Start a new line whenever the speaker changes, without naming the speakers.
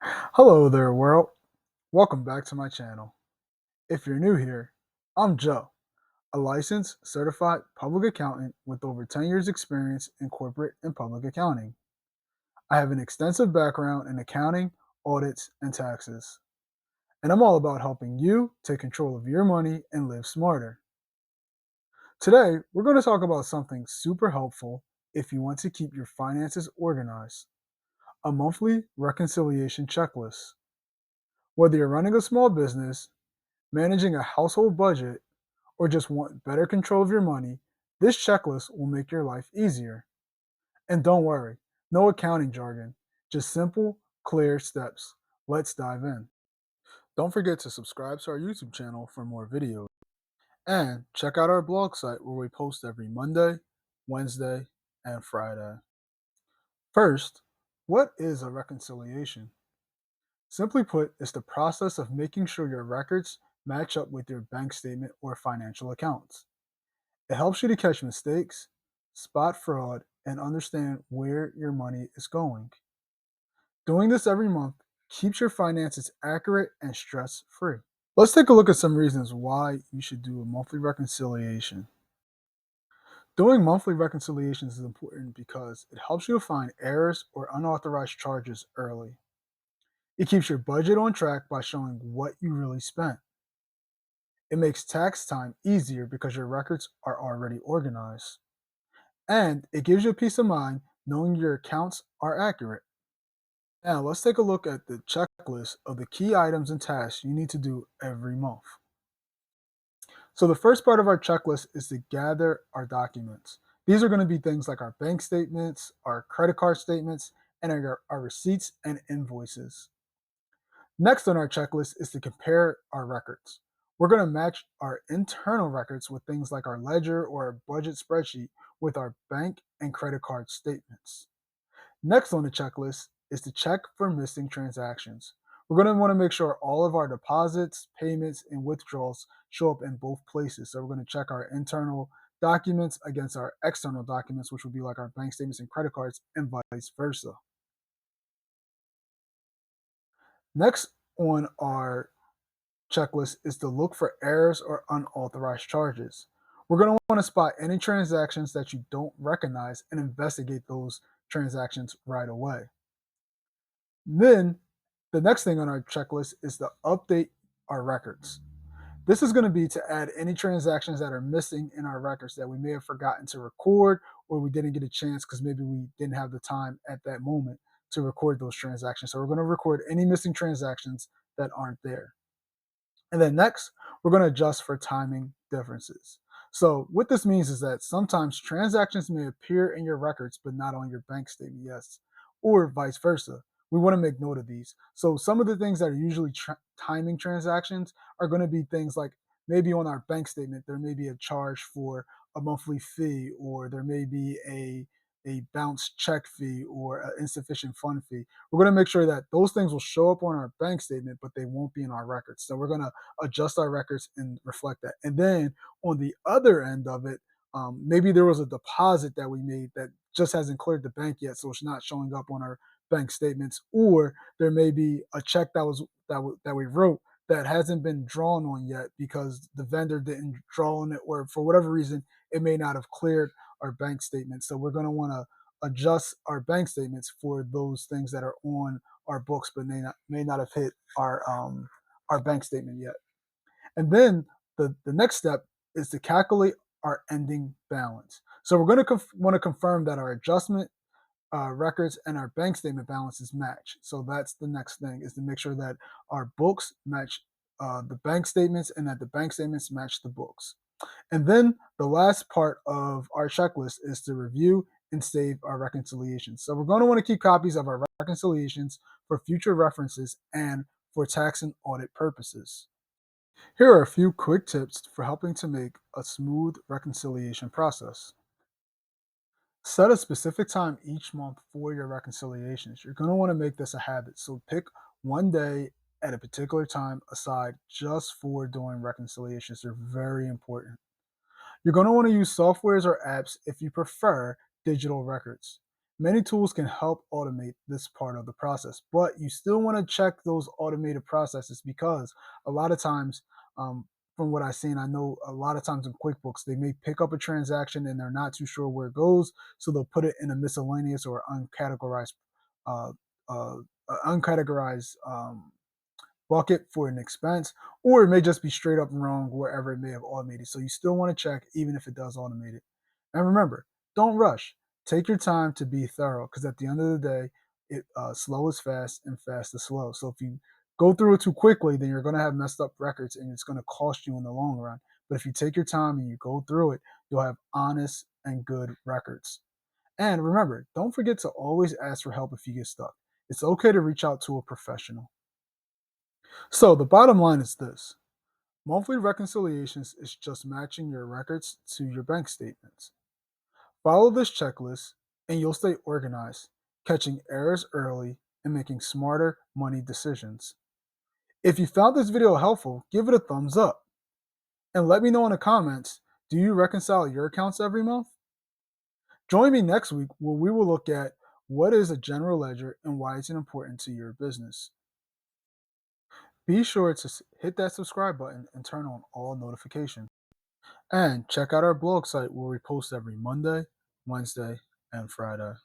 Hello there, world. Welcome back to my channel. If you're new here, I'm Joe, a licensed certified public accountant with over 10 years' experience in corporate and public accounting. I have an extensive background in accounting, audits, and taxes, and I'm all about helping you take control of your money and live smarter. Today, we're going to talk about something super helpful if you want to keep your finances organized: a monthly reconciliation checklist. Whether you're running a small business, managing a household budget, or just want better control of your money, this checklist will make your life easier. And don't worry, no accounting jargon, just simple, clear steps. Let's dive in. Don't forget to subscribe to our YouTube channel for more videos. And check out our blog site where we post every Monday, Wednesday, and Friday. First, what is a reconciliation? Simply put, it's the process of making sure your records match up with your bank statement or financial accounts. It helps you to catch mistakes, spot fraud, and understand where your money is going. Doing this every month keeps your finances accurate and stress free. Let's take a look at some reasons why you should do a monthly reconciliation. Doing monthly reconciliations is important because it helps you to find errors or unauthorized charges early. It keeps your budget on track by showing what you really spent. It makes tax time easier because your records are already organized. And it gives you peace of mind knowing your accounts are accurate. Now, let's take a look at the checklist of the key items and tasks you need to do every month. So, the first part of our checklist is to gather our documents. These are going to be things like our bank statements, our credit card statements, and our receipts and invoices. Next on our checklist is to compare our records. We're going to match our internal records with things like our ledger or our budget spreadsheet with our bank and credit card statements. Next on the checklist is to check for missing transactions. We're going to want to make sure all of our deposits, payments, and withdrawals show up in both places. So we're going to check our internal documents against our external documents, which would be like our bank statements and credit cards, and vice versa. Next on our checklist is to look for errors or unauthorized charges. We're going to want to spot any transactions that you don't recognize and investigate those transactions right away. Then the next thing on our checklist is to update our records. This is going to be to add any transactions that are missing in our records that we may have forgotten to record, or we didn't get a chance because maybe we didn't have the time at that moment to record those transactions. So we're going to record any missing transactions that aren't there. And then next, we're going to adjust for timing differences. So what this means is that sometimes transactions may appear in your records, but not on your bank statement, yes, or vice versa. We want to make note of these. So some of the things that are usually timing transactions are going to be things like maybe on our bank statement, there may be a charge for a monthly fee, or there may be a bounce check fee or an insufficient fund fee. We're going to make sure that those things will show up on our bank statement, but they won't be in our records. So we're going to adjust our records and reflect that. And then on the other end of it, maybe there was a deposit that we made that just hasn't cleared the bank yet, so it's not showing up on our bank statements. Or there may be a check that we wrote that hasn't been drawn on yet because the vendor didn't draw on it, or for whatever reason, it may not have cleared our bank statements. So we're going to want to adjust our bank statements for those things that are on our books but may not have hit our bank statement yet. And then the next step is to calculate our ending balance. So we're going to want to confirm that our adjustment records and our bank statement balances match. So that's the next thing, is to make sure that our books match the bank statements and that the bank statements match the books. And then the last part of our checklist is to review and save our reconciliations. So we're going to want to keep copies of our reconciliations for future references and for tax and audit purposes. Here are a few quick tips for helping to make a smooth reconciliation process. Set a specific time each month for your reconciliations. You're going to want to make this a habit. So pick one day at a particular time aside just for doing reconciliations. They're very important. You're going to want to use softwares or apps if you prefer digital records. Many tools can help automate this part of the process, but you still want to check those automated processes because a lot of times, um, from what I've seen, I know a lot of times in QuickBooks, they may pick up a transaction and they're not too sure where it goes, so they'll put it in a miscellaneous or uh, uh, uncategorized bucket for an expense, or it may just be straight up wrong wherever it may have automated. So you still want to check even if it does automate it. And remember, don't rush. Take your time to be thorough because at the end of the day, slow is fast and fast is slow. So if you go through it too quickly, then you're going to have messed up records and it's going to cost you in the long run. But if you take your time and you go through it, you'll have honest and good records. And remember, don't forget to always ask for help if you get stuck. It's okay to reach out to a professional. So the bottom line is this: monthly reconciliations is just matching your records to your bank statements. Follow this checklist and you'll stay organized, catching errors early and making smarter money decisions. If you found this video helpful, give it a thumbs up and let me know in the comments, do you reconcile your accounts every month? Join me next week where we will look at what is a general ledger and why it's important to your business. Be sure to hit that subscribe button and turn on all notifications. And check out our blog site where we post every Monday, Wednesday, and Friday.